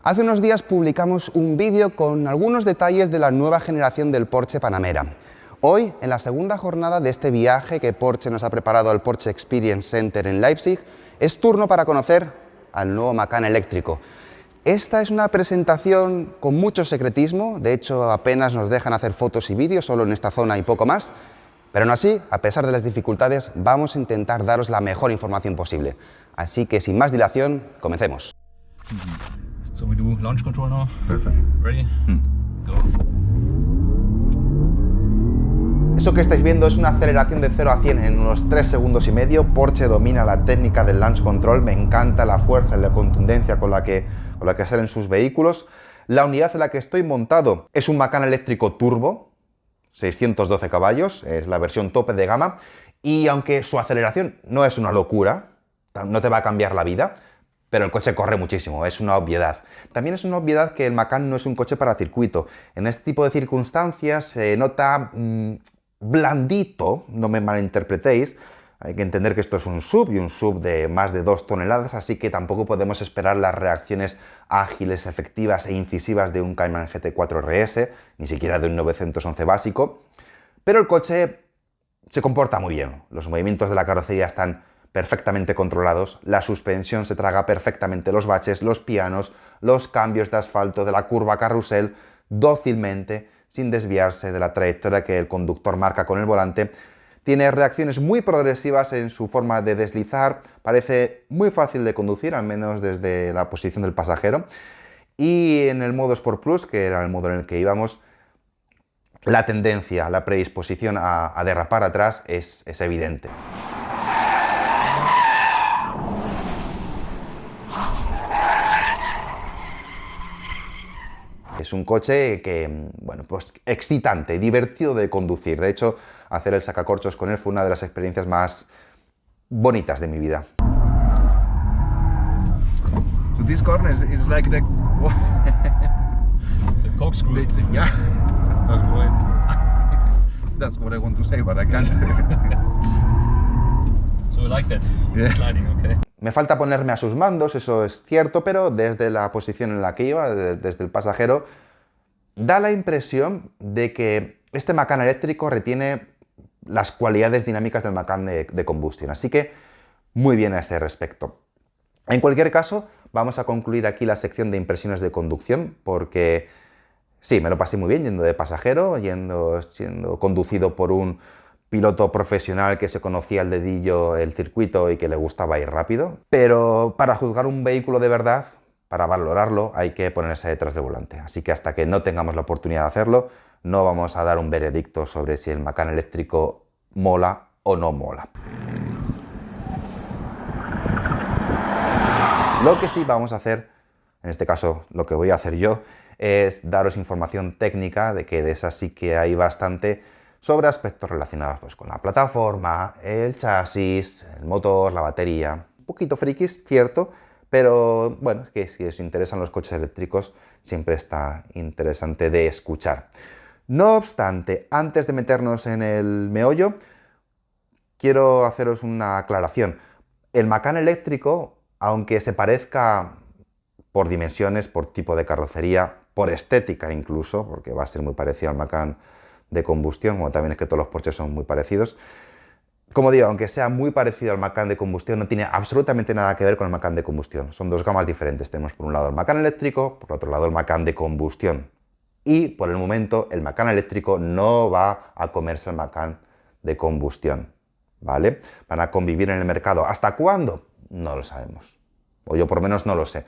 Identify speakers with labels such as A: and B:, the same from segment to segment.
A: Hace unos días publicamos un vídeo con algunos detalles de la nueva generación del Porsche Panamera. Hoy, en la segunda jornada de este viaje que Porsche nos ha preparado al Porsche Experience Center en Leipzig, es turno para conocer al nuevo Macan eléctrico. Esta es una presentación con mucho secretismo, de hecho apenas nos dejan hacer fotos y vídeos, solo en esta zona y poco más, pero aún así, a pesar de las dificultades, vamos a intentar daros la mejor información posible. Así que sin más dilación, comencemos.
B: So we do launch control now.
C: Perfect.
B: Ready? Go.
A: Eso que estáis viendo es una aceleración de 0 a 100 en unos 3 segundos y medio. Porsche domina la técnica del launch control, me encanta la fuerza y la contundencia con la que salen sus vehículos. La unidad en la que estoy montado es un Macan eléctrico turbo, 612 caballos, es la versión tope de gama, y aunque su aceleración no es una locura, no te va a cambiar la vida, pero el coche corre muchísimo, es una obviedad. También es una obviedad que el Macan no es un coche para circuito. En este tipo de circunstancias se nota blandito, no me malinterpretéis. Hay que entender que esto es un SUV y un SUV de más de 2 toneladas, así que tampoco podemos esperar las reacciones ágiles, efectivas e incisivas de un Cayman GT4 RS, ni siquiera de un 911 básico. Pero el coche se comporta muy bien. Los movimientos de la carrocería están perfectamente controlados, la suspensión se traga perfectamente los baches, los pianos, los cambios de asfalto de la curva carrusel, dócilmente, sin desviarse de la trayectoria que el conductor marca con el volante. Tiene reacciones muy progresivas en su forma de deslizar, parece muy fácil de conducir, al menos desde la posición del pasajero. Y en el modo Sport Plus, que era el modo en el que íbamos, la tendencia, la predisposición a derrapar atrás es evidente. Es un coche que, bueno, pues excitante, divertido de conducir. De hecho, hacer el sacacorchos con él fue una de las experiencias más bonitas de mi vida.
C: So this corner is like the
B: Corkscrew.
C: yeah. That's what I want to say, but I can't.
B: So you like that?
C: Yeah.
B: Sliding, okay.
A: Me falta ponerme a sus mandos, eso es cierto, pero desde la posición en la que iba, desde el pasajero, da la impresión de que este Macan eléctrico retiene las cualidades dinámicas del Macan de combustión. Así que muy bien a ese respecto. En cualquier caso, vamos a concluir aquí la sección de impresiones de conducción, porque sí, me lo pasé muy bien yendo de pasajero, siendo conducido por un piloto profesional que se conocía al dedillo el circuito y que le gustaba ir rápido. Pero para juzgar un vehículo de verdad, para valorarlo, hay que ponerse detrás del volante. Así que hasta que no tengamos la oportunidad de hacerlo, no vamos a dar un veredicto sobre si el Macan eléctrico mola o no mola. Lo que sí vamos a hacer, en este caso lo que voy a hacer yo, es daros información técnica, de esa sí que hay bastante, sobre aspectos relacionados pues, con la plataforma, el chasis, el motor, la batería. Un poquito frikis, cierto, pero bueno, que si os interesan los coches eléctricos, siempre está interesante de escuchar. No obstante, antes de meternos en el meollo, quiero haceros una aclaración. El Macan eléctrico, aunque se parezca por dimensiones, por tipo de carrocería, por estética incluso, porque va a ser muy parecido al Macan de combustión, como también es que todos los Porsches son muy parecidos. Como digo, aunque sea muy parecido al Macan de combustión, no tiene absolutamente nada que ver con el Macan de combustión. Son dos gamas diferentes. Tenemos por un lado el Macan eléctrico, por otro lado el Macan de combustión. Y por el momento el Macan eléctrico no va a comerse el Macan de combustión, ¿vale? Van a convivir en el mercado. ¿Hasta cuándo? No lo sabemos. O yo por lo menos no lo sé.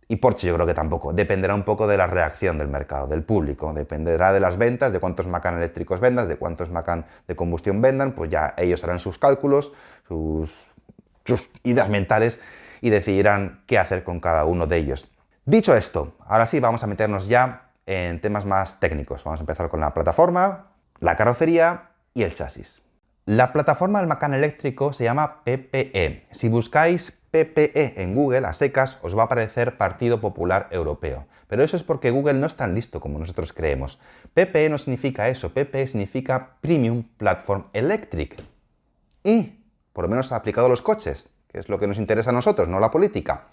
A: Y Porsche yo creo que tampoco. Dependerá un poco de la reacción del mercado, del público. Dependerá de las ventas, de cuántos Macan eléctricos vendas, de cuántos Macan de combustión vendan. Pues ya ellos harán sus cálculos, sus ideas mentales y decidirán qué hacer con cada uno de ellos. Dicho esto, ahora sí vamos a meternos ya en temas más técnicos. Vamos a empezar con la plataforma, la carrocería y el chasis. La plataforma del Macan eléctrico se llama PPE. Si buscáis PPE en Google, a secas, os va a aparecer Partido Popular Europeo. Pero eso es porque Google no es tan listo como nosotros creemos. PPE no significa eso, PPE significa Premium Platform Electric. Y, por lo menos aplicado a los coches, que es lo que nos interesa a nosotros, no la política.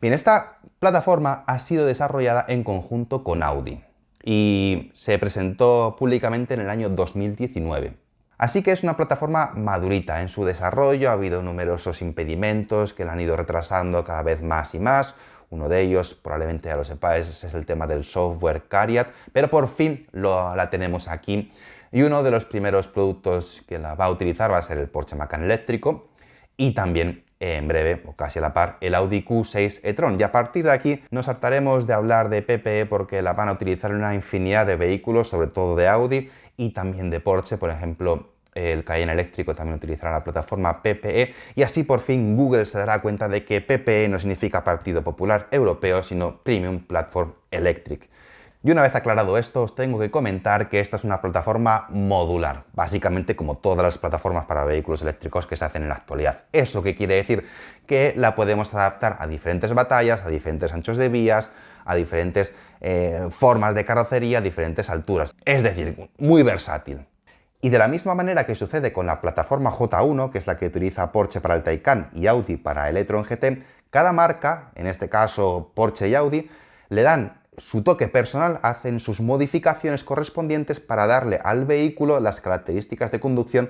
A: Bien, esta plataforma ha sido desarrollada en conjunto con Audi y se presentó públicamente en el año 2019. Así que es una plataforma madurita en su desarrollo, ha habido numerosos impedimentos que la han ido retrasando cada vez más y más. Uno de ellos, probablemente ya lo sepáis, es el tema del software CARIAD, pero por fin la tenemos aquí. Y uno de los primeros productos que la va a utilizar va a ser el Porsche Macan eléctrico y también en breve, o casi a la par, el Audi Q6 e-tron. Y a partir de aquí nos hartaremos de hablar de PPE porque la van a utilizar en una infinidad de vehículos, sobre todo de Audi y también de Porsche. Por ejemplo, el Cayenne eléctrico también utilizará la plataforma PPE y así por fin Google se dará cuenta de que PPE no significa Partido Popular Europeo, sino Premium Platform Electric. Y una vez aclarado esto, os tengo que comentar que esta es una plataforma modular, básicamente como todas las plataformas para vehículos eléctricos que se hacen en la actualidad. ¿Eso qué quiere decir? Que la podemos adaptar a diferentes batallas, a diferentes anchos de vías, a diferentes formas de carrocería, a diferentes alturas. Es decir, muy versátil. Y de la misma manera que sucede con la plataforma J1, que es la que utiliza Porsche para el Taycan y Audi para el e-tron GT, cada marca, en este caso Porsche y Audi, le dan su toque personal, hacen sus modificaciones correspondientes para darle al vehículo las características de conducción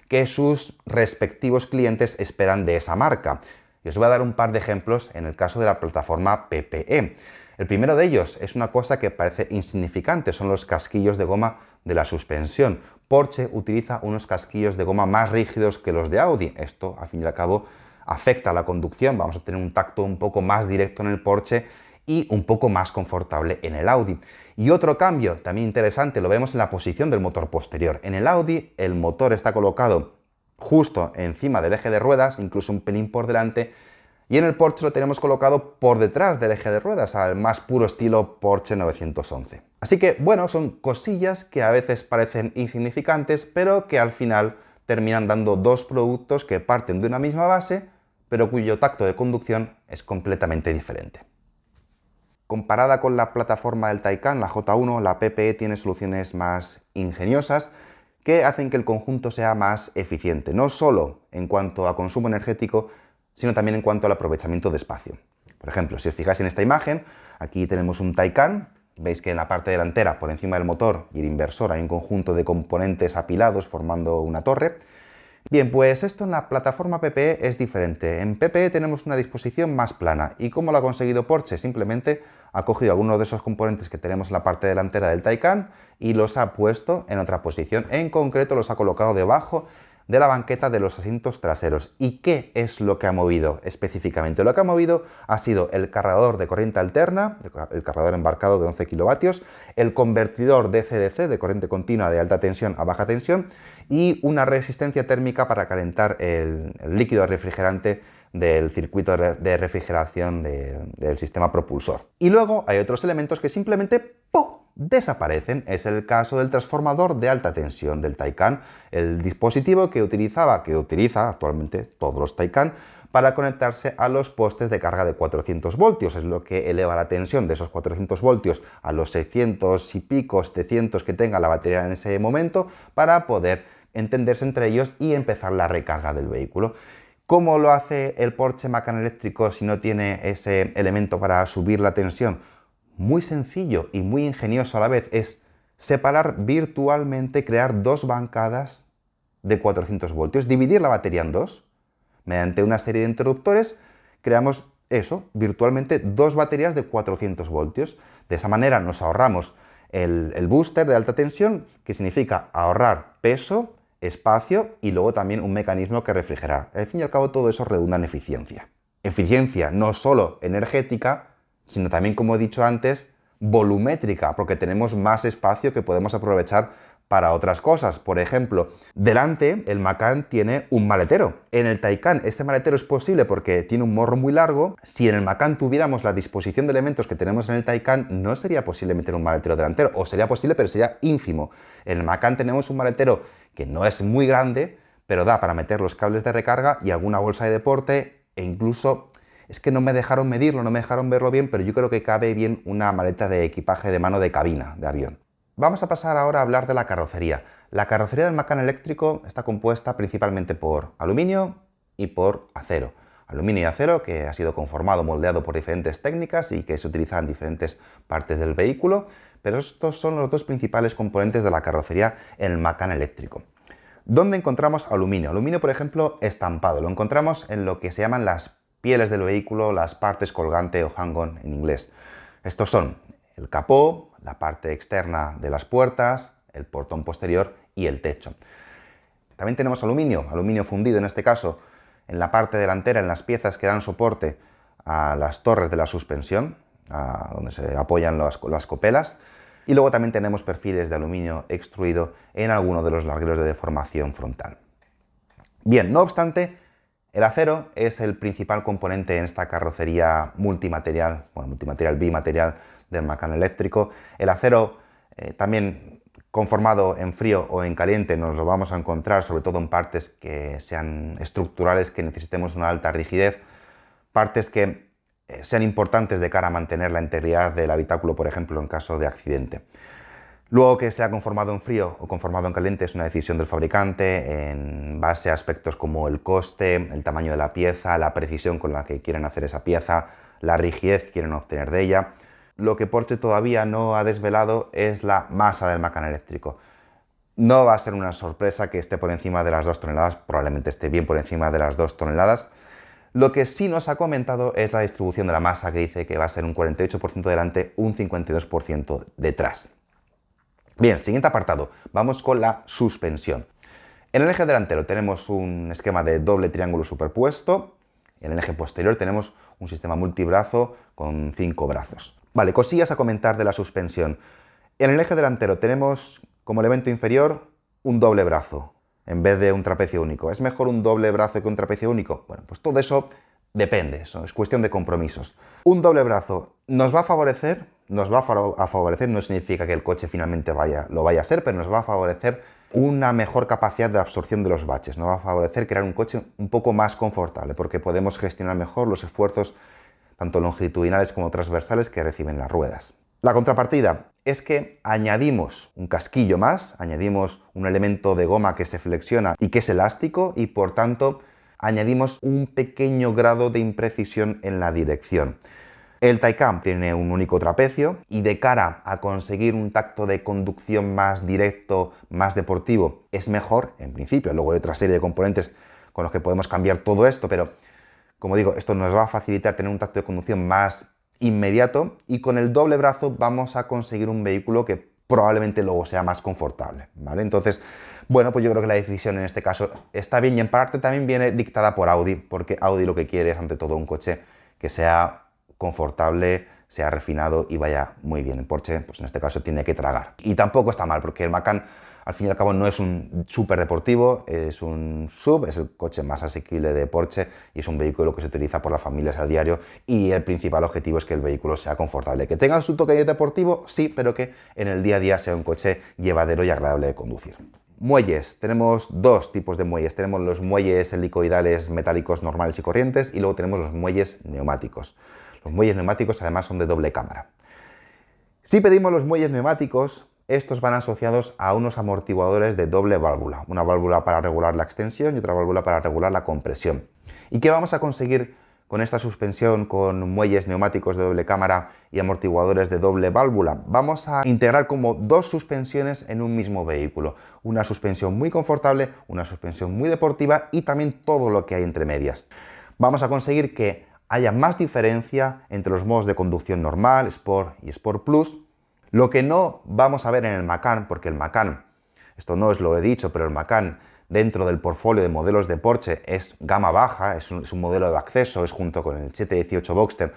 A: que sus respectivos clientes esperan de esa marca. Y os voy a dar un par de ejemplos en el caso de la plataforma PPE. El primero de ellos es una cosa que parece insignificante, son los casquillos de goma de la suspensión. Porsche utiliza unos casquillos de goma más rígidos que los de Audi. Esto, al fin y al cabo, afecta a la conducción. Vamos a tener un tacto un poco más directo en el Porsche y un poco más confortable en el Audi. Y otro cambio también interesante lo vemos en la posición del motor posterior. En el Audi el motor está colocado justo encima del eje de ruedas, incluso un pelín por delante, y en el Porsche lo tenemos colocado por detrás del eje de ruedas, al más puro estilo Porsche 911. Así que, bueno, son cosillas que a veces parecen insignificantes, pero que al final terminan dando dos productos que parten de una misma base, pero cuyo tacto de conducción es completamente diferente. Comparada con la plataforma del Taycan, la J1, la PPE tiene soluciones más ingeniosas que hacen que el conjunto sea más eficiente, no solo en cuanto a consumo energético, sino también en cuanto al aprovechamiento de espacio. Por ejemplo, si os fijáis en esta imagen, aquí tenemos un Taycan, veis que en la parte delantera, por encima del motor y el inversor, hay un conjunto de componentes apilados formando una torre. Bien, pues esto en la plataforma PPE es diferente. En PPE tenemos una disposición más plana. ¿Y cómo lo ha conseguido Porsche? Simplemente ha cogido algunos de esos componentes que tenemos en la parte delantera del Taycan y los ha puesto en otra posición. En concreto los ha colocado debajo de la banqueta de los asientos traseros. ¿Y qué es lo que ha movido específicamente? Lo que ha movido ha sido el cargador de corriente alterna, el cargador embarcado de 11 kilovatios, el convertidor DC-DC de corriente continua de alta tensión a baja tensión y una resistencia térmica para calentar el líquido refrigerante del circuito de refrigeración del sistema propulsor. Y luego hay otros elementos que simplemente ¡pum!, desaparecen. Es el caso del transformador de alta tensión del Taycan, el dispositivo que utiliza actualmente todos los Taycan para conectarse a los postes de carga de 400 voltios. Es lo que eleva la tensión de esos 400 voltios a los 600 y pico, 700 que tenga la batería en ese momento para poder entenderse entre ellos y empezar la recarga del vehículo. ¿Cómo lo hace el Porsche Macan eléctrico si no tiene ese elemento para subir la tensión? Muy sencillo y muy ingenioso a la vez, es separar virtualmente, crear dos bancadas de 400 voltios, dividir la batería en dos, mediante una serie de interruptores, creamos eso, virtualmente dos baterías de 400 voltios. De esa manera nos ahorramos el booster de alta tensión, que significa ahorrar peso, espacio y luego también un mecanismo que refrigerar. Al fin y al cabo todo eso redunda en eficiencia. Eficiencia no solo energética, sino también, como he dicho antes, volumétrica, porque tenemos más espacio que podemos aprovechar para otras cosas. Por ejemplo, delante el Macan tiene un maletero. En el Taycan este maletero es posible porque tiene un morro muy largo. Si en el Macan tuviéramos la disposición de elementos que tenemos en el Taycan, no sería posible meter un maletero delantero, o sería posible, pero sería ínfimo. En el Macan tenemos un maletero que no es muy grande, pero da para meter los cables de recarga y alguna bolsa de deporte, e incluso, es que no me dejaron medirlo, no me dejaron verlo bien, pero yo creo que cabe bien una maleta de equipaje de mano de cabina, de avión. Vamos a pasar ahora a hablar de la carrocería. La carrocería del Macan eléctrico está compuesta principalmente por aluminio y por acero. aluminio y acero, que ha sido conformado, moldeado por diferentes técnicas y que se utiliza en diferentes partes del vehículo, pero estos son los dos principales componentes de la carrocería en el Macan eléctrico. ¿Dónde encontramos aluminio? Aluminio, por ejemplo, estampado. Lo encontramos en lo que se llaman las pieles del vehículo, las partes colgante o hang-on en inglés. Estos son el capó, la parte externa de las puertas, el portón posterior y el techo. También tenemos aluminio fundido en este caso, en la parte delantera, en las piezas que dan soporte a las torres de la suspensión, donde se apoyan las copelas. Y luego también tenemos perfiles de aluminio extruido en alguno de los largueros de deformación frontal. Bien, no obstante, el acero es el principal componente en esta carrocería multimaterial, bimaterial del Macan eléctrico. El acero también conformado en frío o en caliente nos lo vamos a encontrar sobre todo en partes que sean estructurales, que necesitemos una alta rigidez, partes que sean importantes de cara a mantener la integridad del habitáculo, por ejemplo, en caso de accidente. Luego, que sea conformado en frío o conformado en caliente es una decisión del fabricante en base a aspectos como el coste, el tamaño de la pieza, la precisión con la que quieren hacer esa pieza, la rigidez que quieren obtener de ella. Lo que Porsche todavía no ha desvelado es la masa del Macan eléctrico. No va a ser una sorpresa que esté por encima de las 2 toneladas, probablemente esté bien por encima de las 2 toneladas. Lo que sí nos ha comentado es la distribución de la masa, que dice que va a ser un 48% delante, un 52% detrás. Bien, siguiente apartado, vamos con la suspensión. En el eje delantero tenemos un esquema de doble triángulo superpuesto, en el eje posterior tenemos un sistema multibrazo con 5 brazos. Vale, cosillas a comentar de la suspensión. En el eje delantero tenemos como elemento inferior un doble brazo, en vez de un trapecio único. ¿Es mejor un doble brazo que un trapecio único? Bueno, pues todo eso depende, eso es cuestión de compromisos. Un doble brazo nos va a favorecer, no significa que el coche finalmente lo vaya a ser, pero nos va a favorecer una mejor capacidad de absorción de los baches, nos va a favorecer crear un coche un poco más confortable, porque podemos gestionar mejor los esfuerzos tanto longitudinales como transversales que reciben las ruedas. La contrapartida es que añadimos un casquillo más, añadimos un elemento de goma que se flexiona y que es elástico y por tanto añadimos un pequeño grado de imprecisión en la dirección. El Taycan tiene un único trapecio y de cara a conseguir un tacto de conducción más directo, más deportivo, es mejor, en principio. Luego hay otra serie de componentes con los que podemos cambiar todo esto, pero como digo, esto nos va a facilitar tener un tacto de conducción más inmediato y con el doble brazo vamos a conseguir un vehículo que probablemente luego sea más confortable, ¿vale? Entonces, bueno, pues yo creo que la decisión en este caso está bien y en parte también viene dictada por Audi, porque Audi lo que quiere es ante todo un coche que sea confortable, sea refinado y vaya muy bien. En Porsche, pues en este caso tiene que tragar. Y tampoco está mal, porque el Macan al fin y al cabo no es un súper deportivo, es un sub, es el coche más asequible de Porsche y es un vehículo que se utiliza por las familias a diario y el principal objetivo es que el vehículo sea confortable. Que tenga su toque deportivo, sí, pero que en el día a día sea un coche llevadero y agradable de conducir. Muelles, tenemos dos tipos de muelles, tenemos los muelles helicoidales metálicos normales y corrientes y luego tenemos los muelles neumáticos. Los muelles neumáticos además son de doble cámara. Si pedimos los muelles neumáticos, estos van asociados a unos amortiguadores de doble válvula, una válvula para regular la extensión y otra válvula para regular la compresión. ¿Y qué vamos a conseguir con esta suspensión con muelles neumáticos de doble cámara y amortiguadores de doble válvula? Vamos a integrar como dos suspensiones en un mismo vehículo. Una suspensión muy confortable, una suspensión muy deportiva y también todo lo que hay entre medias. Vamos a conseguir que haya más diferencia entre los modos de conducción normal, Sport y Sport Plus. Lo que no vamos a ver en el Macan, porque el Macan, esto no os lo he dicho, pero el Macan dentro del portfolio de modelos de Porsche es gama baja, es un modelo de acceso, es junto con el 718 Boxster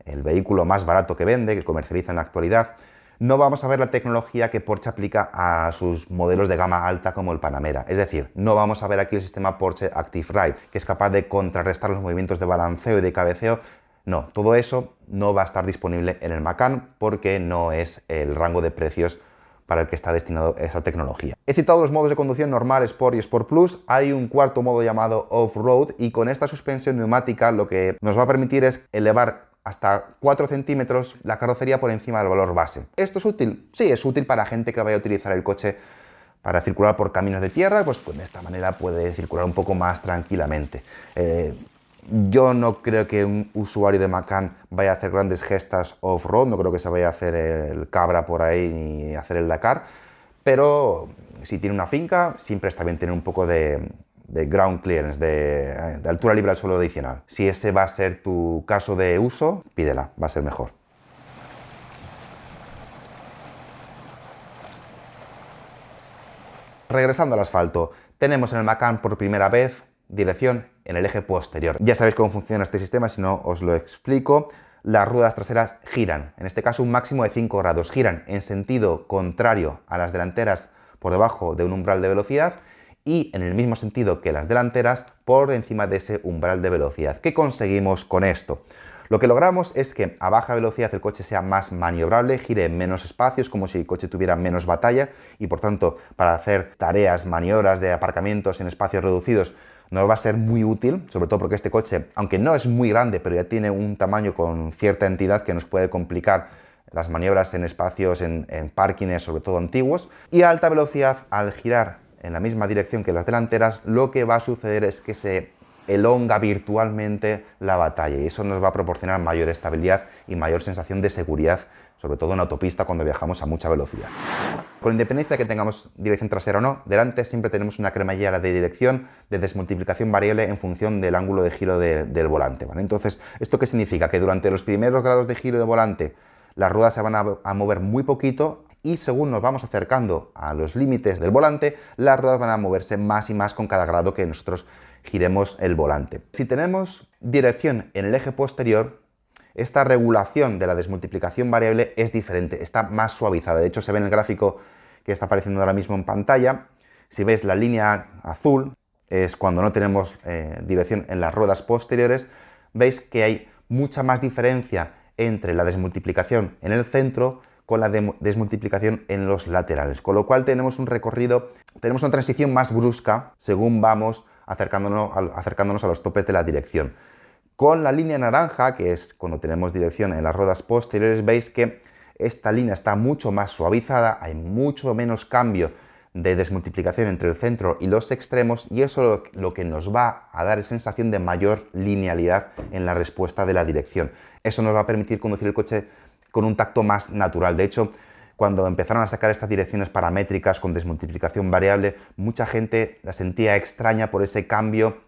A: el vehículo más barato que vende, que comercializa en la actualidad. No vamos a ver la tecnología que Porsche aplica a sus modelos de gama alta como el Panamera. Es decir, no vamos a ver aquí el sistema Porsche Active Ride, que es capaz de contrarrestar los movimientos de balanceo y de cabeceo. No, todo eso no va a estar disponible en el Macan porque no es el rango de precios para el que está destinado esa tecnología. He citado los modos de conducción normal, Sport y Sport Plus. Hay un cuarto modo llamado Off-Road y con esta suspensión neumática lo que nos va a permitir es elevar hasta 4 centímetros la carrocería por encima del valor base. ¿Esto es útil? Sí, es útil para gente que vaya a utilizar el coche para circular por caminos de tierra, pues de esta manera puede circular un poco más tranquilamente. Yo no creo que un usuario de Macan vaya a hacer grandes gestas off-road, no creo que se vaya a hacer el cabra por ahí ni hacer el Dakar, pero si tiene una finca, siempre está bien tener un poco de ground clearance, de altura libre al suelo adicional. Si ese va a ser tu caso de uso, pídela, va a ser mejor. Regresando al asfalto, tenemos en el Macan por primera vez dirección en el eje posterior. Ya sabéis cómo funciona este sistema, si no os lo explico. Las ruedas traseras giran, en este caso un máximo de 5 grados, giran en sentido contrario a las delanteras por debajo de un umbral de velocidad y en el mismo sentido que las delanteras por encima de ese umbral de velocidad. ¿Qué conseguimos con esto? Lo que logramos es que a baja velocidad el coche sea más maniobrable, gire en menos espacios, como si el coche tuviera menos batalla y por tanto para hacer tareas, maniobras de aparcamientos en espacios reducidos nos va a ser muy útil, sobre todo porque este coche, aunque no es muy grande, pero ya tiene un tamaño con cierta entidad que nos puede complicar las maniobras en espacios, en parkings, sobre todo antiguos. Y a alta velocidad, al girar en la misma dirección que las delanteras, lo que va a suceder es que se elonga virtualmente la batalla y eso nos va a proporcionar mayor estabilidad y mayor sensación de seguridad, sobre todo en autopista cuando viajamos a mucha velocidad. Con independencia de que tengamos dirección trasera o no, delante siempre tenemos una cremallera de dirección de desmultiplicación variable en función del ángulo de giro del volante, ¿vale? Entonces, ¿esto qué significa? Que durante los primeros grados de giro de volante las ruedas se van a mover muy poquito y según nos vamos acercando a los límites del volante, las ruedas van a moverse más y más con cada grado que nosotros giremos el volante. Si tenemos dirección en el eje posterior, esta regulación de la desmultiplicación variable es diferente, está más suavizada. De hecho, se ve en el gráfico que está apareciendo ahora mismo en pantalla. Si ves la línea azul, es cuando no tenemos dirección en las ruedas posteriores, veis que hay mucha más diferencia entre la desmultiplicación en el centro con la desmultiplicación en los laterales, con lo cual tenemos un recorrido, tenemos una transición más brusca según vamos acercándonos a los topes de la dirección. Con la línea naranja, que es cuando tenemos dirección en las ruedas posteriores, veis que esta línea está mucho más suavizada, hay mucho menos cambio de desmultiplicación entre el centro y los extremos y eso lo que nos va a dar es sensación de mayor linealidad en la respuesta de la dirección. Eso nos va a permitir conducir el coche con un tacto más natural. De hecho, cuando empezaron a sacar estas direcciones paramétricas con desmultiplicación variable, mucha gente la sentía extraña por ese cambio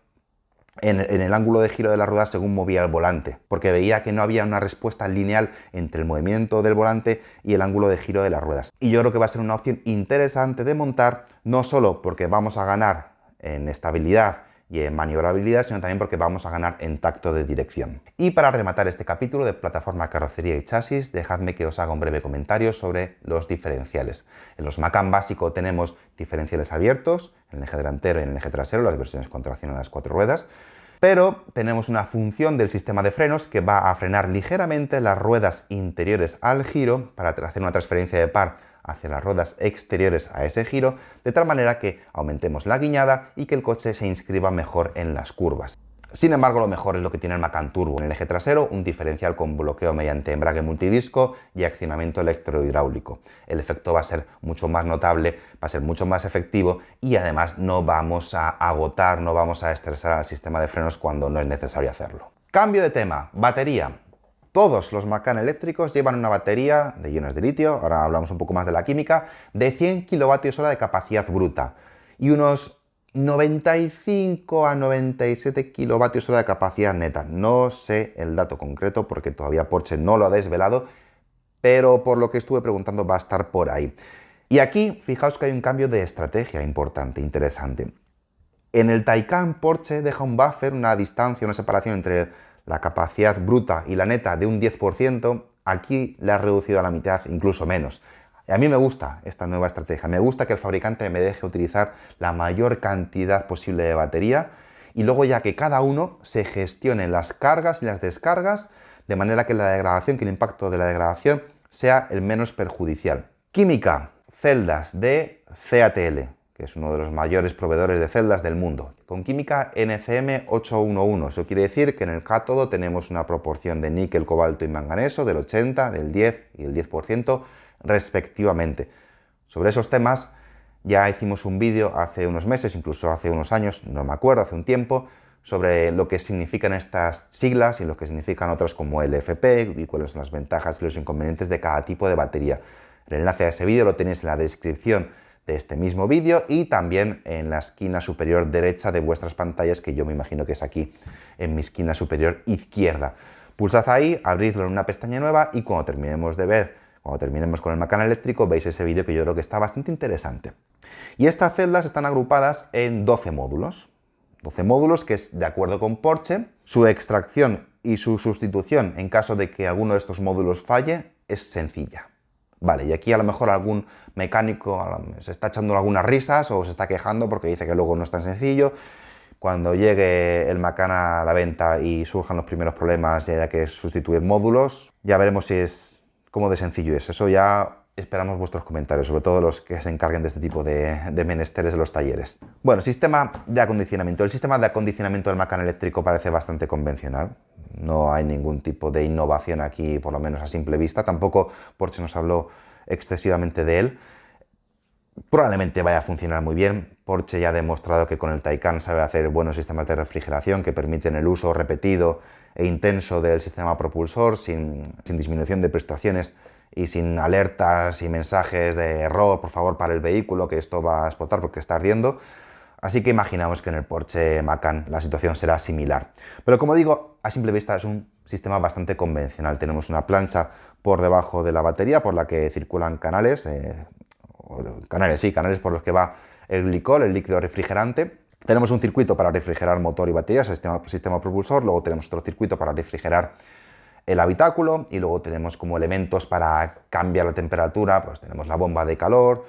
A: en el ángulo de giro de la rueda según movía el volante, porque veía que no había una respuesta lineal entre el movimiento del volante y el ángulo de giro de las ruedas. Y yo creo que va a ser una opción interesante de montar, no solo porque vamos a ganar en estabilidad y en maniobrabilidad, sino también porque vamos a ganar en tacto de dirección. Y para rematar este capítulo de plataforma, carrocería y chasis, dejadme que os haga un breve comentario sobre los diferenciales. En los Macan básico tenemos diferenciales abiertos, en el eje delantero y en el eje trasero, las versiones con tracción a las 4 ruedas, pero tenemos una función del sistema de frenos que va a frenar ligeramente las ruedas interiores al giro para hacer una transferencia de par hacia las ruedas exteriores a ese giro, de tal manera que aumentemos la guiñada y que el coche se inscriba mejor en las curvas. Sin embargo, lo mejor es lo que tiene el Macan Turbo. En el eje trasero, un diferencial con bloqueo mediante embrague multidisco y accionamiento electrohidráulico. El efecto va a ser mucho más notable, va a ser mucho más efectivo y además no vamos a agotar, no vamos a estresar al sistema de frenos cuando no es necesario hacerlo. Cambio de tema, batería. Todos los Macan eléctricos llevan una batería de iones de litio, ahora hablamos un poco más de la química, de 100 kWh de capacidad bruta y unos 95 a 97 kWh de capacidad neta. No sé el dato concreto porque todavía Porsche no lo ha desvelado, pero por lo que estuve preguntando va a estar por ahí. Y aquí, fijaos que hay un cambio de estrategia importante, interesante. En el Taycan, Porsche deja un buffer, una distancia, una separación entre la capacidad bruta y la neta de un 10%, aquí la ha reducido a la mitad, incluso menos. Y a mí me gusta esta nueva estrategia, me gusta que el fabricante me deje utilizar la mayor cantidad posible de batería y luego ya que cada uno se gestione las cargas y las descargas de manera que la degradación, que el impacto de la degradación sea el menos perjudicial. Química, celdas de CATL, que es uno de los mayores proveedores de celdas del mundo, con química NCM 811. Eso quiere decir que en el cátodo tenemos una proporción de níquel, cobalto y manganeso del 80, del 10 y el 10% respectivamente. Sobre esos temas ya hicimos un vídeo hace unos meses, incluso hace unos años, no me acuerdo, hace un tiempo, sobre lo que significan estas siglas y lo que significan otras como LFP y cuáles son las ventajas y los inconvenientes de cada tipo de batería. El enlace a ese vídeo lo tenéis en la descripción de este mismo vídeo y también en la esquina superior derecha de vuestras pantallas, que yo me imagino que es aquí en mi esquina superior izquierda. Pulsad ahí, abridlo en una pestaña nueva y cuando terminemos con el Macan eléctrico veis ese vídeo que yo creo que está bastante interesante. Y estas celdas están agrupadas en 12 módulos. 12 módulos que es de acuerdo con Porsche, su extracción y su sustitución en caso de que alguno de estos módulos falle es sencilla. Vale, y aquí a lo mejor algún mecánico se está echando algunas risas o se está quejando porque dice que luego no es tan sencillo. Cuando llegue el Macan a la venta y surjan los primeros problemas y haya que sustituir módulos, ya veremos cómo de sencillo es. Eso ya esperamos vuestros comentarios, sobre todo los que se encarguen de este tipo de menesteres de los talleres. Bueno, sistema de acondicionamiento. El sistema de acondicionamiento del Macan eléctrico parece bastante convencional. No hay ningún tipo de innovación aquí, por lo menos a simple vista. Tampoco Porsche nos habló excesivamente de él. Probablemente vaya a funcionar muy bien. Porsche ya ha demostrado que con el Taycan sabe hacer buenos sistemas de refrigeración que permiten el uso repetido e intenso del sistema propulsor sin disminución de prestaciones y sin alertas y mensajes de error, por favor, para el vehículo, que esto va a explotar porque está ardiendo. Así que imaginamos que en el Porsche Macan la situación será similar. Pero como digo, a simple vista es un sistema bastante convencional. Tenemos una plancha por debajo de la batería por la que circulan canales por los que va el glicol, el líquido refrigerante. Tenemos un circuito para refrigerar motor y batería, sistema propulsor. Luego tenemos otro circuito para refrigerar el habitáculo y luego tenemos como elementos para cambiar la temperatura, pues tenemos la bomba de calor,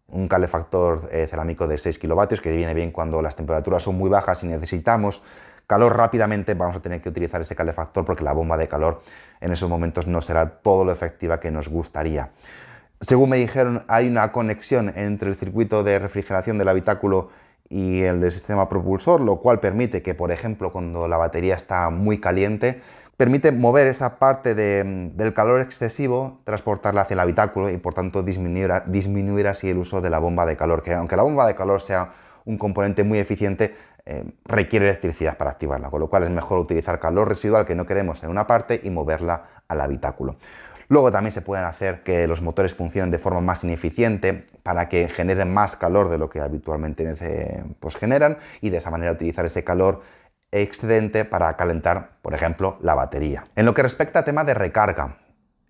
A: un calefactor cerámico de 6 kilovatios que viene bien cuando las temperaturas son muy bajas y necesitamos calor rápidamente. Vamos a tener que utilizar ese calefactor porque la bomba de calor en esos momentos no será todo lo efectiva que nos gustaría. Según me dijeron, hay una conexión entre el circuito de refrigeración del habitáculo y el del sistema propulsor, lo cual permite que, por ejemplo, cuando la batería está muy caliente, permite mover esa parte del calor excesivo, transportarla hacia el habitáculo y por tanto disminuir así el uso de la bomba de calor, que aunque la bomba de calor sea un componente muy eficiente, requiere electricidad para activarla, con lo cual es mejor utilizar calor residual que no queremos en una parte y moverla al habitáculo. Luego también se pueden hacer que los motores funcionen de forma más ineficiente para que generen más calor de lo que habitualmente generan y de esa manera utilizar ese calor excedente para calentar, por ejemplo, la batería. En lo que respecta a tema de recarga,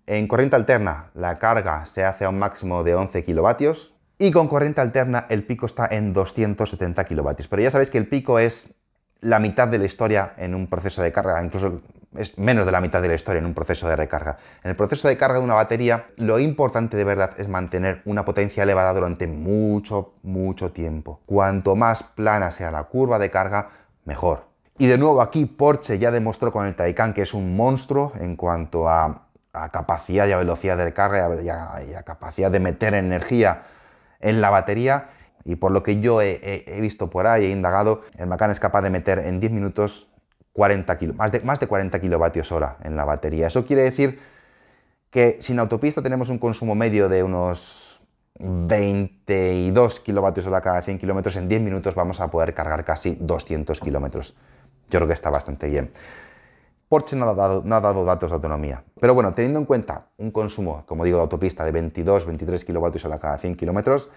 A: en corriente alterna la carga se hace a un máximo de 11 kilovatios y con corriente alterna el pico está en 270 kilovatios. Pero ya sabéis que el pico es la mitad de la historia en un proceso de carga, incluso es menos de la mitad de la historia en un proceso de recarga. En el proceso de carga de una batería, lo importante de verdad es mantener una potencia elevada durante mucho tiempo. Cuanto más plana sea la curva de carga, mejor. Y de nuevo aquí Porsche ya demostró con el Taycan que es un monstruo en cuanto a capacidad y a velocidad de carga y a capacidad de meter energía en la batería. Y por lo que yo he visto por ahí, he indagado, el Macan es capaz de meter en 10 minutos más de 40 kilovatios hora en la batería. Eso quiere decir que sin autopista tenemos un consumo medio de unos 22 kilovatios hora cada 100 kilómetros. En 10 minutos vamos a poder cargar casi 200 kilómetros. Yo creo que está bastante bien. Porsche no ha dado datos de autonomía. Pero bueno, teniendo en cuenta un consumo, como digo, de autopista de 22-23 kilovatios hora cada 100 kilómetros,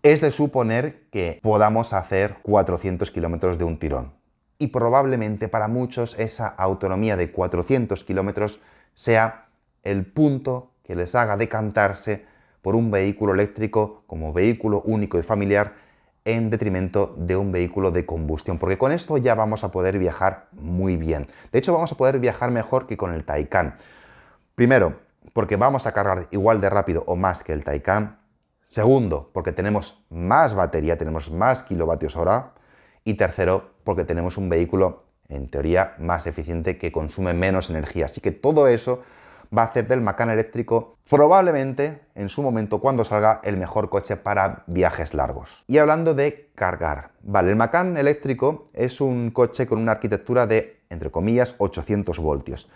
A: es de suponer que podamos hacer 400 kilómetros de un tirón. Y probablemente para muchos esa autonomía de 400 kilómetros sea el punto que les haga decantarse por un vehículo eléctrico como vehículo único y familiar en detrimento de un vehículo de combustión, porque con esto ya vamos a poder viajar muy bien. De hecho, vamos a poder viajar mejor que con el Taycan. Primero, porque vamos a cargar igual de rápido o más que el Taycan. Segundo, porque tenemos más batería, tenemos más kilovatios hora. Y tercero, porque tenemos un vehículo, en teoría, más eficiente que consume menos energía. Así que todo eso va a hacer del Macan eléctrico probablemente, en su momento, cuando salga, el mejor coche para viajes largos. Y hablando de cargar, vale, el Macan eléctrico es un coche con una arquitectura de, entre comillas, 800 voltios.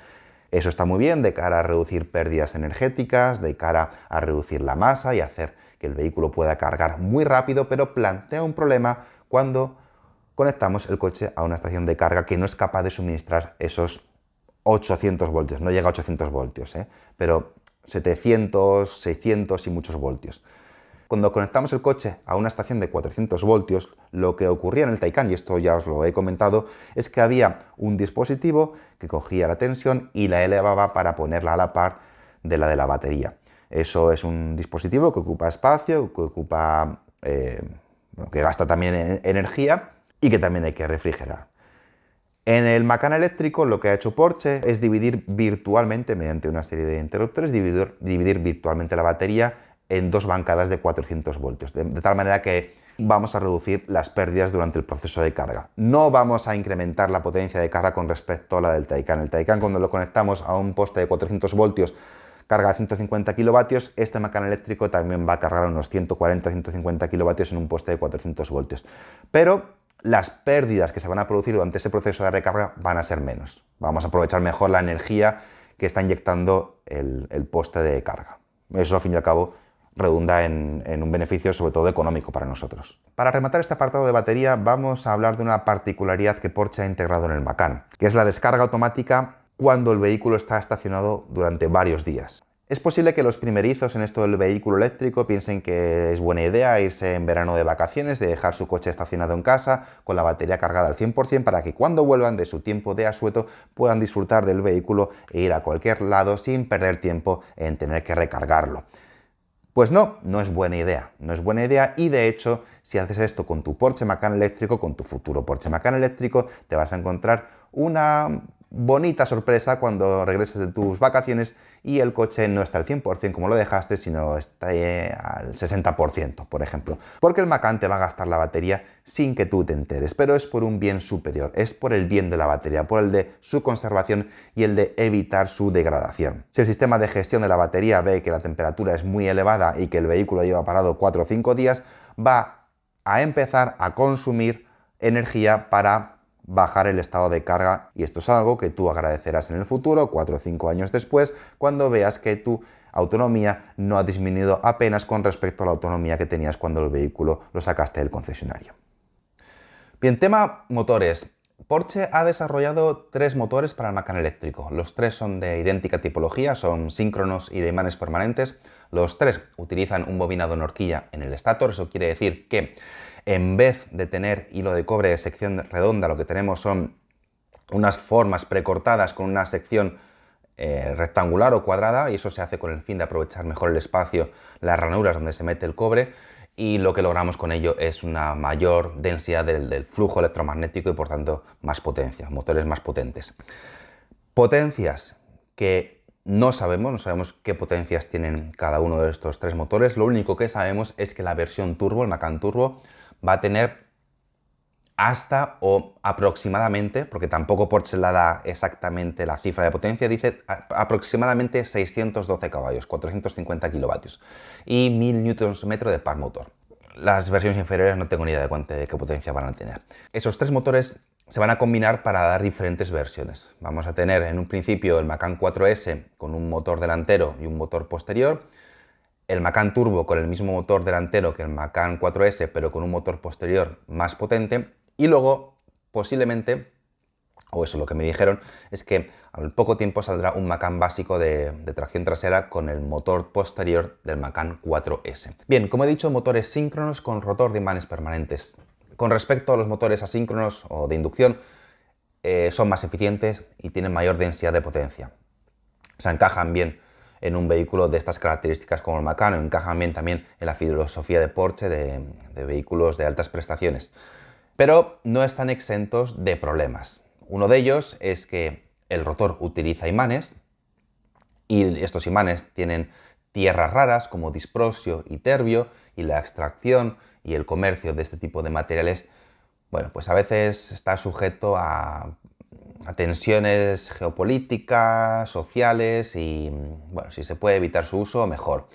A: Eso está muy bien de cara a reducir pérdidas energéticas, de cara a reducir la masa y hacer que el vehículo pueda cargar muy rápido, pero plantea un problema cuando conectamos el coche a una estación de carga que no es capaz de suministrar esos 800 voltios. No llega a 800 voltios, pero 700, 600 y muchos voltios. Cuando conectamos el coche a una estación de 400 voltios, lo que ocurría en el Taycan, y esto ya os lo he comentado, es que había un dispositivo que cogía la tensión y la elevaba para ponerla a la par de la batería. Eso es un dispositivo que ocupa espacio, que gasta también energía y que también hay que refrigerar. En el Macan eléctrico lo que ha hecho Porsche es dividir virtualmente, mediante una serie de interruptores, dividir virtualmente la batería en dos bancadas de 400 voltios, de tal manera que vamos a reducir las pérdidas durante el proceso de carga. No vamos a incrementar la potencia de carga con respecto a la del Taycan. El Taycan, cuando lo conectamos a un poste de 400 voltios, carga a 150 kilovatios, este Macan eléctrico también va a cargar unos 140-150 kilovatios en un poste de 400 voltios. Pero las pérdidas que se van a producir durante ese proceso de recarga van a ser menos. Vamos a aprovechar mejor la energía que está inyectando el poste de carga. Eso, al fin y al cabo, redunda en un beneficio sobre todo económico para nosotros. Para rematar este apartado de batería vamos a hablar de una particularidad que Porsche ha integrado en el Macan, que es la descarga automática cuando el vehículo está estacionado durante varios días. Es posible que los primerizos en esto del vehículo eléctrico piensen que es buena idea irse en verano de vacaciones, de dejar su coche estacionado en casa con la batería cargada al 100% para que cuando vuelvan de su tiempo de asueto puedan disfrutar del vehículo e ir a cualquier lado sin perder tiempo en tener que recargarlo. Pues no es buena idea, no es buena idea y de hecho si haces esto con tu Porsche Macan eléctrico, con tu futuro Porsche Macan eléctrico, te vas a encontrar una bonita sorpresa cuando regreses de tus vacaciones y el coche no está al 100% como lo dejaste, sino está al 60%, por ejemplo. Porque el Macan te va a gastar la batería sin que tú te enteres, pero es por un bien superior, es por el bien de la batería, por el de su conservación y el de evitar su degradación. Si el sistema de gestión de la batería ve que la temperatura es muy elevada y que el vehículo lleva parado 4 o 5 días, va a empezar a consumir energía para bajar el estado de carga y esto es algo que tú agradecerás en el futuro, 4 o 5 años después, cuando veas que tu autonomía no ha disminuido apenas con respecto a la autonomía que tenías cuando el vehículo lo sacaste del concesionario. Bien, tema motores. Porsche ha desarrollado 3 motores para el Macan eléctrico. Los 3 son de idéntica tipología, son síncronos y de imanes permanentes. Los 3 utilizan un bobinado en horquilla en el estator, eso quiere decir que en vez de tener hilo de cobre de sección redonda, lo que tenemos son unas formas precortadas con una sección rectangular o cuadrada y eso se hace con el fin de aprovechar mejor el espacio, las ranuras donde se mete el cobre y lo que logramos con ello es una mayor densidad del flujo electromagnético y por tanto más potencia, motores más potentes. Potencias que no sabemos qué potencias tienen cada uno de estos 3 motores, lo único que sabemos es que la versión turbo, el Macan Turbo, va a tener hasta o aproximadamente, porque tampoco Porsche le da exactamente la cifra de potencia, dice aproximadamente 612 caballos, 450 kilovatios y 1000 Nm de par motor. Las versiones inferiores no tengo ni idea de qué potencia van a tener. Esos 3 motores se van a combinar para dar diferentes versiones. Vamos a tener en un principio el Macan 4S con un motor delantero y un motor posterior, el Macan Turbo con el mismo motor delantero que el Macan 4S, pero con un motor posterior más potente. Y luego, posiblemente, o eso es lo que me dijeron, es que al poco tiempo saldrá un Macan básico de tracción trasera con el motor posterior del Macan 4S. Bien, como he dicho, motores síncronos con rotor de imanes permanentes. Con respecto a los motores asíncronos o de inducción, son más eficientes y tienen mayor densidad de potencia. Se encajan bien en un vehículo de estas características como el Macan, encajan bien también en la filosofía de Porsche de vehículos de altas prestaciones. Pero no están exentos de problemas. Uno de ellos es que el rotor utiliza imanes y estos imanes tienen tierras raras como disprosio y terbio y la extracción y el comercio de este tipo de materiales, bueno, pues a veces está sujeto a tensiones geopolíticas, sociales y, bueno, si se puede evitar su uso, mejor.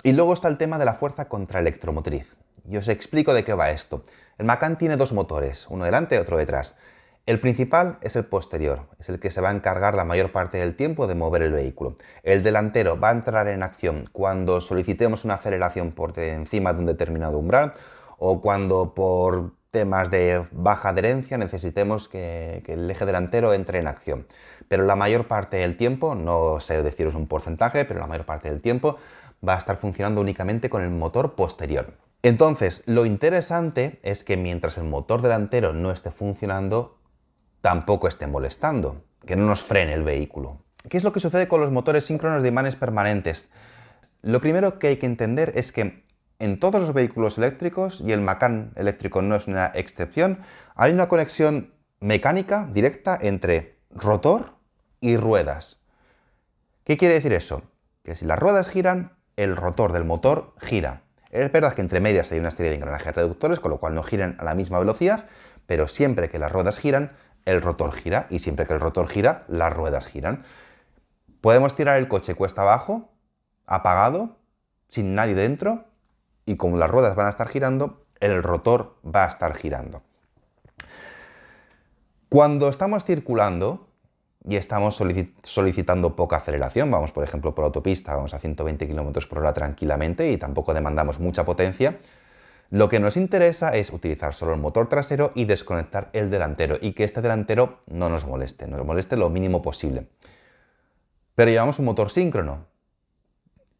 A: Y luego está el tema de la fuerza contraelectromotriz. Y os explico de qué va esto. El Macan tiene 2 motores, uno delante y otro detrás. El principal es el posterior, es el que se va a encargar la mayor parte del tiempo de mover el vehículo. El delantero va a entrar en acción cuando solicitemos una aceleración por encima de un determinado umbral o cuando por temas de baja adherencia necesitemos que el eje delantero entre en acción. Pero la mayor parte del tiempo, no sé deciros un porcentaje, pero la mayor parte del tiempo va a estar funcionando únicamente con el motor posterior. Entonces, lo interesante es que mientras el motor delantero no esté funcionando, tampoco esté molestando, que no nos frene el vehículo. ¿Qué es lo que sucede con los motores síncronos de imanes permanentes? Lo primero que hay que entender es que en todos los vehículos eléctricos, y el Macan eléctrico no es una excepción, hay una conexión mecánica directa entre rotor y ruedas. ¿Qué quiere decir eso? Que si las ruedas giran, el rotor del motor gira. Es verdad que entre medias hay una serie de engranajes reductores, con lo cual no giran a la misma velocidad, pero siempre que las ruedas giran, el rotor gira, y siempre que el rotor gira, las ruedas giran. Podemos tirar el coche cuesta abajo, apagado, sin nadie dentro, y como las ruedas van a estar girando, el rotor va a estar girando. Cuando estamos circulando y estamos solicitando poca aceleración, vamos por ejemplo por autopista, vamos a 120 km por hora tranquilamente y tampoco demandamos mucha potencia, lo que nos interesa es utilizar solo el motor trasero y desconectar el delantero, y que este delantero no nos moleste lo mínimo posible. Pero llevamos un motor síncrono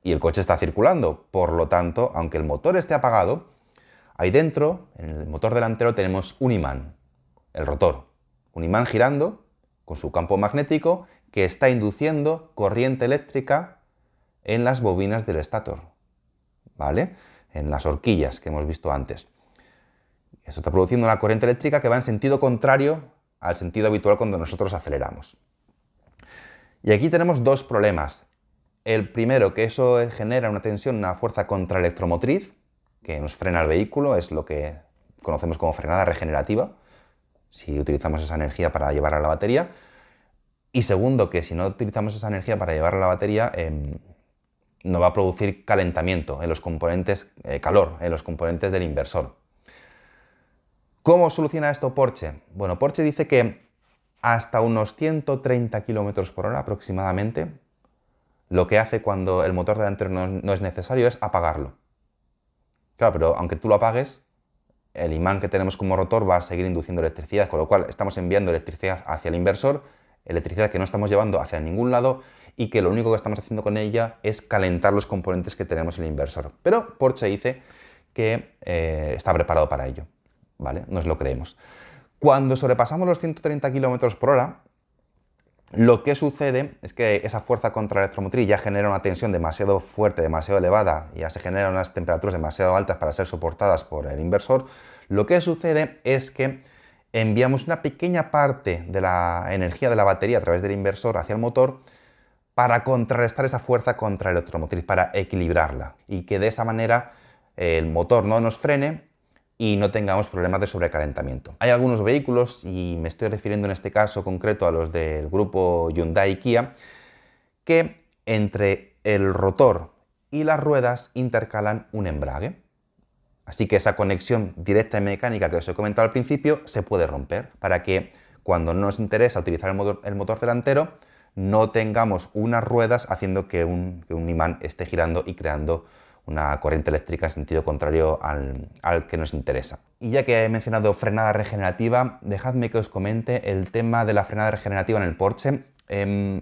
A: y el coche está circulando, por lo tanto, aunque el motor esté apagado, ahí dentro, en el motor delantero, tenemos un imán, el rotor, un imán girando con su campo magnético que está induciendo corriente eléctrica en las bobinas del estator, ¿vale? En las horquillas que hemos visto antes. Esto está produciendo una corriente eléctrica que va en sentido contrario al sentido habitual cuando nosotros aceleramos. Y aquí tenemos dos problemas. El primero, que eso genera una tensión, una fuerza contraelectromotriz que nos frena el vehículo, es lo que conocemos como frenada regenerativa, si utilizamos esa energía para llevar a la batería. Y segundo, que si no utilizamos esa energía para llevar a la batería, no va a producir calentamiento en los componentes, calor en los componentes del inversor. ¿Cómo soluciona esto Porsche? Bueno, Porsche dice que hasta unos 130 km por hora aproximadamente, lo que hace cuando el motor delantero no es necesario es apagarlo. Claro, pero aunque tú lo apagues, el imán que tenemos como rotor va a seguir induciendo electricidad, con lo cual estamos enviando electricidad hacia el inversor, electricidad que no estamos llevando hacia ningún lado y que lo único que estamos haciendo con ella es calentar los componentes que tenemos en el inversor. Pero Porsche dice que está preparado para ello, ¿vale? Nos lo creemos. Cuando sobrepasamos los 130 km por hora, lo que sucede es que esa fuerza contraelectromotriz ya genera una tensión demasiado fuerte, demasiado elevada, y ya se generan unas temperaturas demasiado altas para ser soportadas por el inversor. Lo que sucede es que enviamos una pequeña parte de la energía de la batería a través del inversor hacia el motor para contrarrestar esa fuerza contraelectromotriz, para equilibrarla, y que de esa manera el motor no nos frene y no tengamos problemas de sobrecalentamiento. Hay algunos vehículos, y me estoy refiriendo en este caso concreto a los del grupo Hyundai y Kia, que entre el rotor y las ruedas intercalan un embrague. Así que esa conexión directa y mecánica que os he comentado al principio se puede romper, para que cuando no nos interesa utilizar el motor delantero, no tengamos unas ruedas haciendo que un imán esté girando y creando una corriente eléctrica en sentido contrario al que nos interesa. Y ya que he mencionado frenada regenerativa, dejadme que os comente el tema de la frenada regenerativa en el Porsche.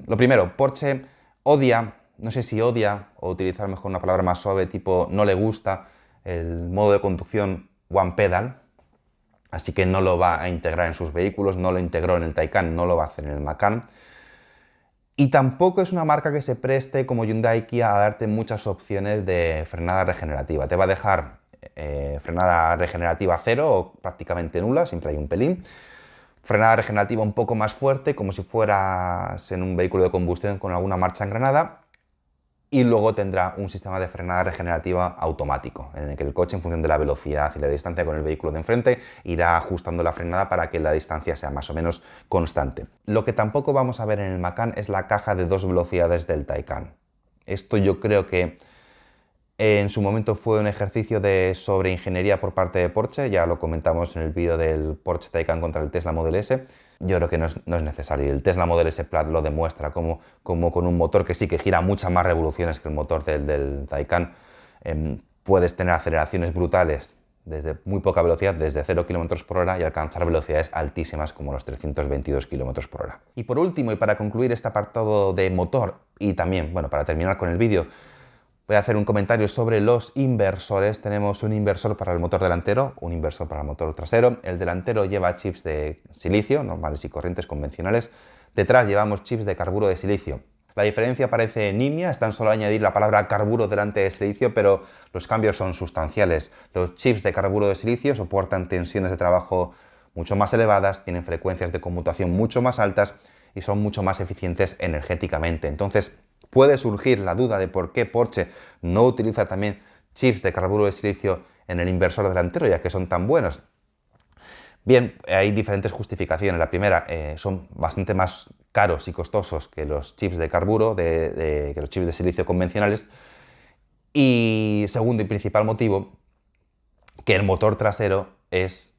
A: Lo primero, Porsche odia, no sé si odia o utilizar mejor una palabra más suave, tipo no le gusta el modo de conducción One Pedal, así que no lo va a integrar en sus vehículos, no lo integró en el Taycan, no lo va a hacer en el Macan. Y tampoco es una marca que se preste, como Hyundai y Kia, a darte muchas opciones de frenada regenerativa. Te va a dejar frenada regenerativa cero o prácticamente nula, siempre hay un pelín. Frenada regenerativa un poco más fuerte, como si fueras en un vehículo de combustión con alguna marcha engranada. Y luego tendrá un sistema de frenada regenerativa automático, en el que el coche, en función de la velocidad y la distancia con el vehículo de enfrente, irá ajustando la frenada para que la distancia sea más o menos constante. Lo que tampoco vamos a ver en el Macan es la caja de 2 velocidades del Taycan. Esto yo creo que en su momento fue un ejercicio de sobreingeniería por parte de Porsche, ya lo comentamos en el vídeo del Porsche Taycan contra el Tesla Model S. Yo creo que no es necesario. El Tesla Model S Plaid lo demuestra, como con un motor que sí que gira muchas más revoluciones que el motor del Taycan, puedes tener aceleraciones brutales desde muy poca velocidad, desde 0 km por hora, y alcanzar velocidades altísimas como los 322 km por hora. Y por último, y para concluir este apartado de motor, y también, bueno, para terminar con el vídeo, voy a hacer un comentario sobre los inversores. Tenemos un inversor para el motor delantero, un inversor para el motor trasero. El delantero lleva chips de silicio, normales y corrientes convencionales. Detrás llevamos chips de carburo de silicio. La diferencia parece nimia, es tan solo añadir la palabra carburo delante de silicio, pero los cambios son sustanciales. Los chips de carburo de silicio soportan tensiones de trabajo mucho más elevadas, tienen frecuencias de conmutación mucho más altas y son mucho más eficientes energéticamente. Entonces, puede surgir la duda de por qué Porsche no utiliza también chips de carburo de silicio en el inversor delantero, ya que son tan buenos. Bien, hay diferentes justificaciones. La primera, son bastante más caros y costosos que los chips de carburo, que los chips de silicio convencionales. Y segundo y principal motivo, que el motor trasero es,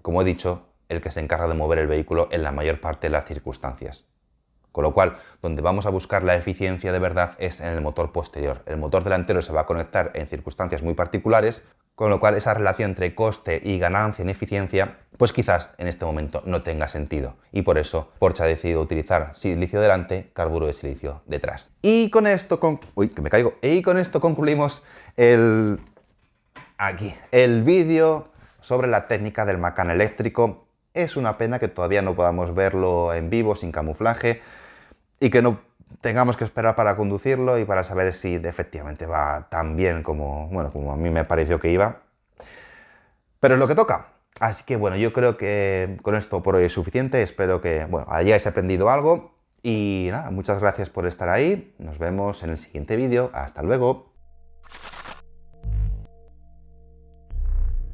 A: como he dicho, el que se encarga de mover el vehículo en la mayor parte de las circunstancias. Con lo cual, donde vamos a buscar la eficiencia de verdad es en el motor posterior. El motor delantero se va a conectar en circunstancias muy particulares, con lo cual esa relación entre coste y ganancia en eficiencia, pues quizás en este momento no tenga sentido. Y por eso Porsche ha decidido utilizar silicio delante, carburo de silicio detrás. Y con esto, Y con esto concluimos el vídeo sobre la técnica del Macan eléctrico. Es una pena que todavía no podamos verlo en vivo sin camuflaje y que no tengamos que esperar para conducirlo y para saber si efectivamente va tan bien como a mí me pareció que iba. Pero es lo que toca. Así que bueno, yo creo que con esto por hoy es suficiente. Espero que hayáis aprendido algo. Y nada, muchas gracias por estar ahí. Nos vemos en el siguiente vídeo. Hasta luego.